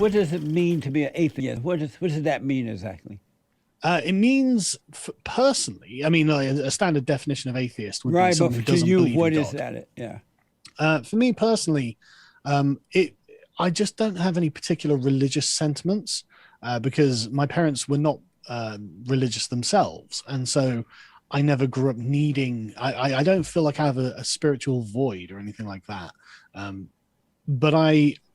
what does it mean to be an atheist? What does that mean exactly? It means, personally, I mean, a standard definition of atheist would be Right, someone but who to doesn't you, believe what in is God. that? Yeah. For me personally, I just don't have any particular religious sentiments because my parents were not religious themselves, and so I never grew up needing. I don't feel like I have a spiritual void or anything like that. But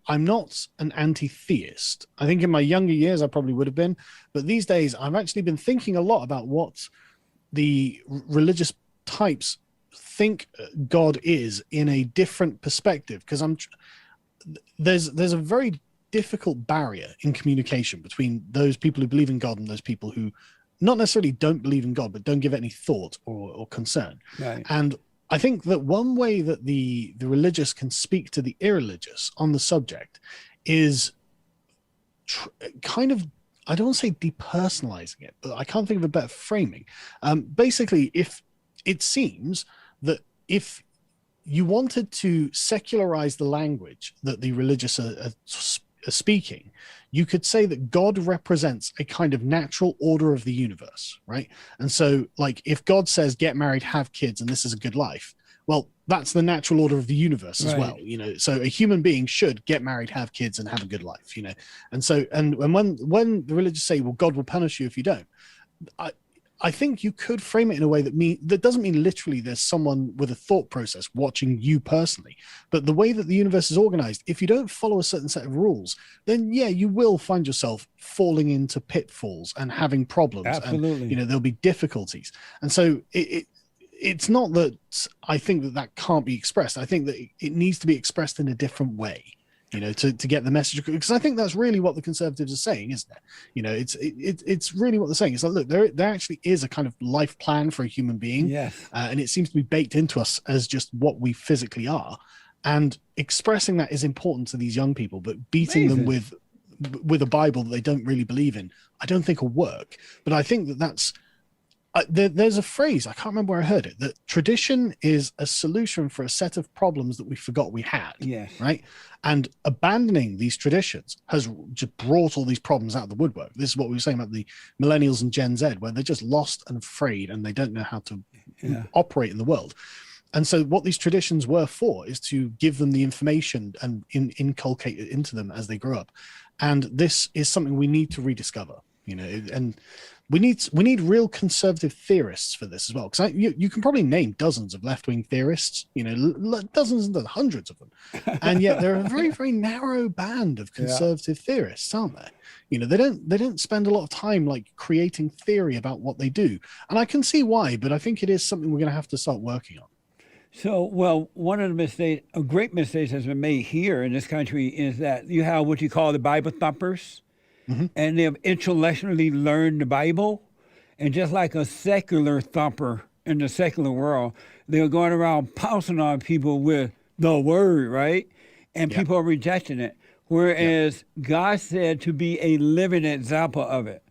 I'm not an anti-theist. I think in my younger years I probably would have been, but these days I've actually been thinking a lot about what the religious types think God is in a different perspective, because there's a very difficult barrier in communication between those people who believe in God and those people who not necessarily don't believe in God but don't give it any thought or concern. Right. And I think that one way that the religious can speak to the irreligious on the subject is kind of, I don't want to say depersonalizing it, but I can't think of a better framing. Basically, if it seems that if you wanted to secularize the language that the religious are speaking, you could say that God represents a kind of natural order of the universe, right? And so, like, if God says, get married, have kids, and this is a good life, well, that's the natural order of the universe as well, you know. So a human being should get married, have kids, and have a good life, you know. And so, and when the religious say, well, God will punish you if you don't, I think you could frame it in a way that doesn't mean literally there's someone with a thought process watching you personally, but the way that the universe is organized, if you don't follow a certain set of rules, then yeah, you will find yourself falling into pitfalls and having problems. Absolutely. And, you know, there'll be difficulties. And so it's not that I think that can't be expressed. I think that it needs to be expressed in a different way, you know, to get the message, because I think that's really what the conservatives are saying, isn't it? You know, it's really what they're saying. It's like, look, there actually is a kind of life plan for a human being, yes, and it seems to be baked into us as just what we physically are, and expressing that is important to these young people. But beating them with a Bible that they don't really believe in, I don't think will work. But I think that's there's a phrase, I can't remember where I heard it, that tradition is a solution for a set of problems that we forgot we had. yes, right? And abandoning these traditions has just brought all these problems out of the woodwork. This is what we were saying about the millennials and Gen Z, where they're just lost and afraid and they don't know how to operate in the world. And so what these traditions were for is to give them the information and inculcate it into them as they grow up. And this is something we need to rediscover, you know, and we need real conservative theorists for this as well, because you can probably name dozens of left-wing theorists, you know, dozens and hundreds of them, and yet they're a very, very narrow band of conservative theorists, aren't they? You know, they don't spend a lot of time like creating theory about what they do, and I can see why, but I think it is something we're going to have to start working on. So, well, one of the mistakes, a great mistake has been made here in this country is that you have what you call the Bible thumpers. Mm-hmm. And they've intellectually learned the Bible. And just like a secular thumper in the secular world, they're going around pouncing on people with the word, right? And people are rejecting it. Whereas God said to be a living example of it.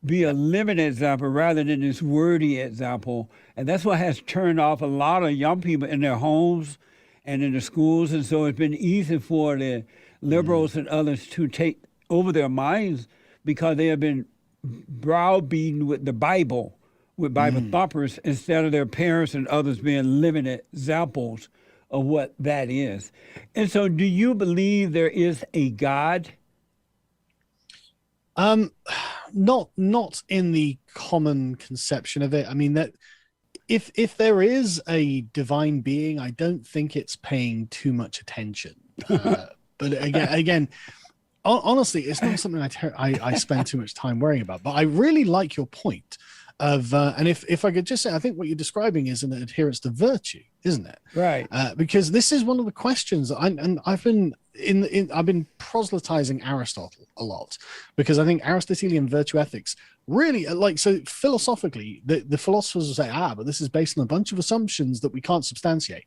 Be a living example rather than this wordy example. And that's what has turned off a lot of young people in their homes and in the schools. And so it's been easy for the liberals and others to take over their minds because they have been browbeaten with the Bible, with Bible thumpers, instead of their parents and others being living examples of what that is. And so do you believe there is a God? Not in the common conception of it. I mean, that if there is a divine being, I don't think it's paying too much attention. But again, honestly, it's not something I spend too much time worrying about. But I really like your point of, and if I could just say, I think what you're describing is an adherence to virtue, isn't it? Right. Because this is one of the questions I've been proselytizing Aristotle a lot, because I think Aristotelian virtue ethics really, like, so philosophically, the philosophers will say, but this is based on a bunch of assumptions that we can't substantiate.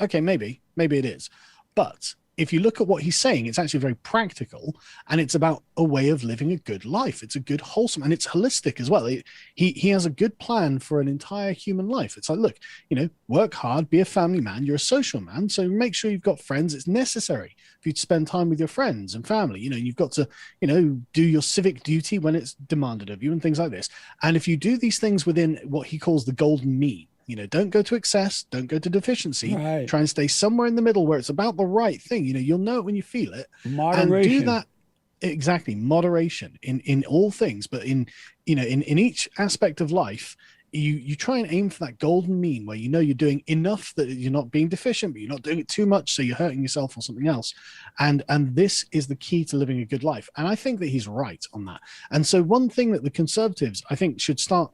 Okay, maybe it is. But if you look at what he's saying, it's actually very practical, and it's about a way of living a good life. It's a good, wholesome, and it's holistic as well. He has a good plan for an entire human life. It's like, look, work hard, be a family man. You're a social man, so make sure you've got friends. It's necessary for you to spend time with your friends and family. You've got to, do your civic duty when it's demanded of you and things like this. And if you do these things within what he calls the golden mean, don't go to excess, don't go to deficiency. Right. Try and stay somewhere in the middle where it's about the right thing. You'll know it when you feel it. Moderation. And do that. Exactly. Moderation in all things, but in each aspect of life, you try and aim for that golden mean where you're doing enough that you're not being deficient, but you're not doing it too much, so you're hurting yourself or something else. And this is the key to living a good life. And I think that he's right on that. And so one thing that the conservatives, I think, should start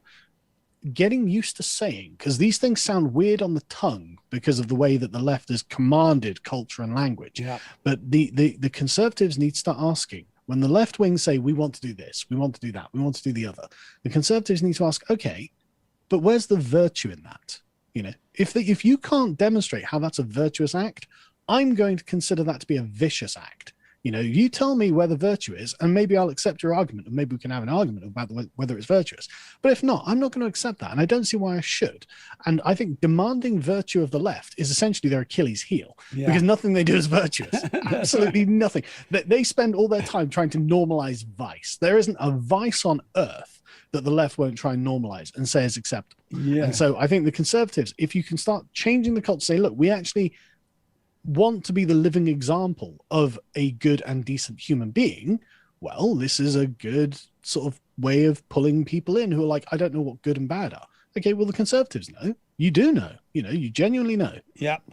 getting used to saying, because these things sound weird on the tongue because of the way that the left has commanded culture and language. Yeah. But the conservatives need to start asking, when the left wing say, we want to do this, we want to do that, we want to do the other, the conservatives need to ask, okay, but where's the virtue in that? If you can't demonstrate how that's a virtuous act, I'm going to consider that to be a vicious act. You tell me where the virtue is, and maybe I'll accept your argument, and maybe we can have an argument about whether it's virtuous. But if not, I'm not going to accept that, and I don't see why I should. And I think demanding virtue of the left is essentially their Achilles heel, because nothing they do is virtuous. Absolutely nothing. They spend all their time trying to normalize vice. There isn't a vice on earth that the left won't try and normalize and say is acceptable. Yeah. And so I think the conservatives, if you can start changing the culture, say, look, we actually want to be the living example of a good and decent human being, well, this is a good sort of way of pulling people in who are like, I don't know what good and bad are. Okay, well, the conservatives know. You do know. You genuinely know. Yep,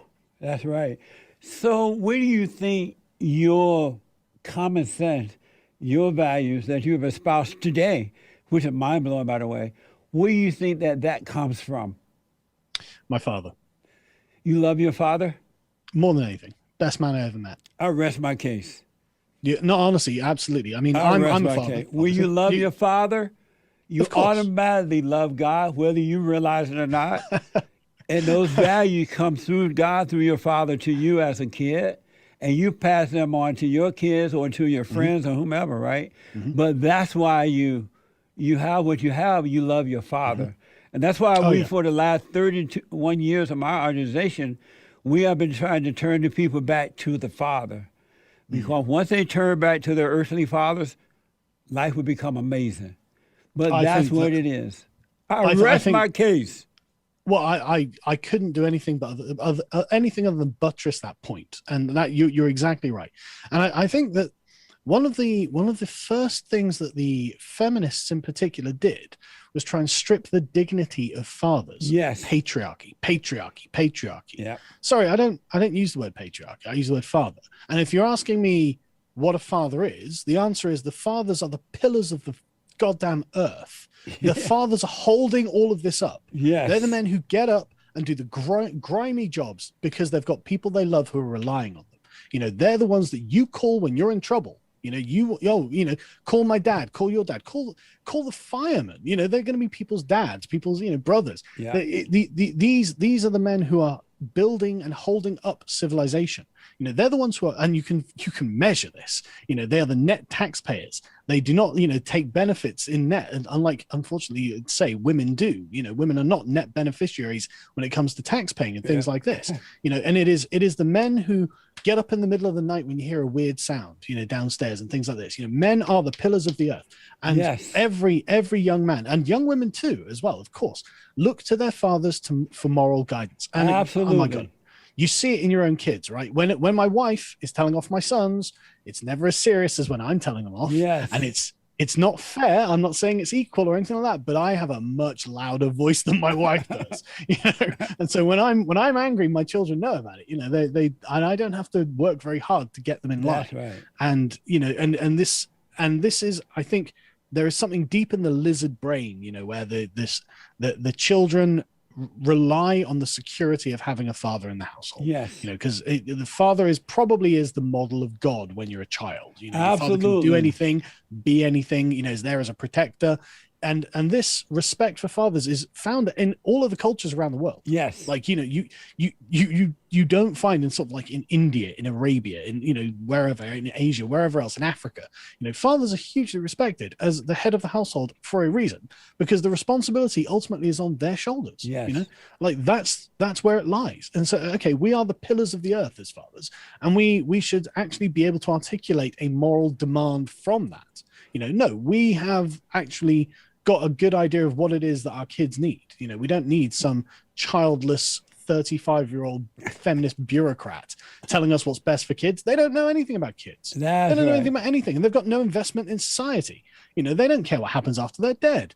that's right. So where do you think your common sense, your values that you have espoused today, which are mind-blowing, by the way, where do you think that comes from? My father. You love your father? More than anything. Best man I ever met. I rest my case. Yeah, no, honestly, absolutely. I mean, I'm a father. When you love your father, you automatically love God, whether you realize it or not. And those values come through God, through your father to you as a kid, and you pass them on to your kids or to your friends or whomever, right? But that's why you have what you have. You love your father. And that's why for the last 31 years of my organization, we have been trying to turn the people back to the Father. Because once they turn back to their earthly fathers, life would become amazing. But that's what it is. I rest my case. Well, I couldn't do anything but anything other than buttress that point. And that you're exactly right. And I think that one of the first things that the feminists in particular did was try and strip the dignity of fathers. Yes. Patriarchy. Yeah. Sorry, I don't use the word patriarchy. I use the word father. And if you're asking me what a father is, the answer is the fathers are the pillars of the goddamn earth. The fathers are holding all of this up. Yes. They're the men who get up and do the grimy jobs because they've got people they love who are relying on them. They're the ones that you call when you're in trouble. Call my dad, call your dad, call the firemen. They're going to be people's dads, people's, brothers. Yeah. These are the men who are building and holding up civilization. They're the ones who are, and you can measure this. They are the net taxpayers. They do not, take benefits in net, and unlike, unfortunately, you'd say women do. Women are not net beneficiaries when it comes to tax paying and things like this. And it is the men who get up in the middle of the night when you hear a weird sound, downstairs and things like this. Men are the pillars of the earth, and every young man and young women too, as well, of course, look to their fathers for moral guidance. And absolutely. Oh my God. You see it in your own kids, right? When my wife is telling off my sons, it's never as serious as when I'm telling them off. Yes. And it's not fair. I'm not saying it's equal or anything like that, but I have a much louder voice than my wife does. And so when I'm angry, my children know about it. They and I don't have to work very hard to get them in line. That's right. And and this is, I think, there is something deep in the lizard brain, where the children rely on the security of having a father in the household. Yes. Because the father is the model of God when you're a child. The Absolutely. father can do anything, be anything, is there as a protector. and this respect for fathers is found in all of the cultures around the world. Yes. Like, you don't find in sort of like in India, in Arabia, in, wherever, in Asia, wherever else, in Africa, fathers are hugely respected as the head of the household for a reason, because the responsibility ultimately is on their shoulders. Yes. Like that's where it lies. And so, okay, we are the pillars of the earth as fathers, and we should actually be able to articulate a moral demand from that. No, we have actually got a good idea of what it is that our kids need. We don't need some childless 35-year-old feminist bureaucrat telling us what's best for kids. They don't know anything about kids. They don't know anything about anything, and they've got no investment in society. They don't care what happens after they're dead.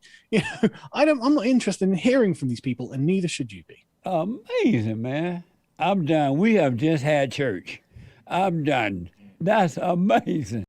I'm not interested in hearing from these people, and neither should you be. Amazing, man. I'm done. We have just had church. I'm done. That's amazing.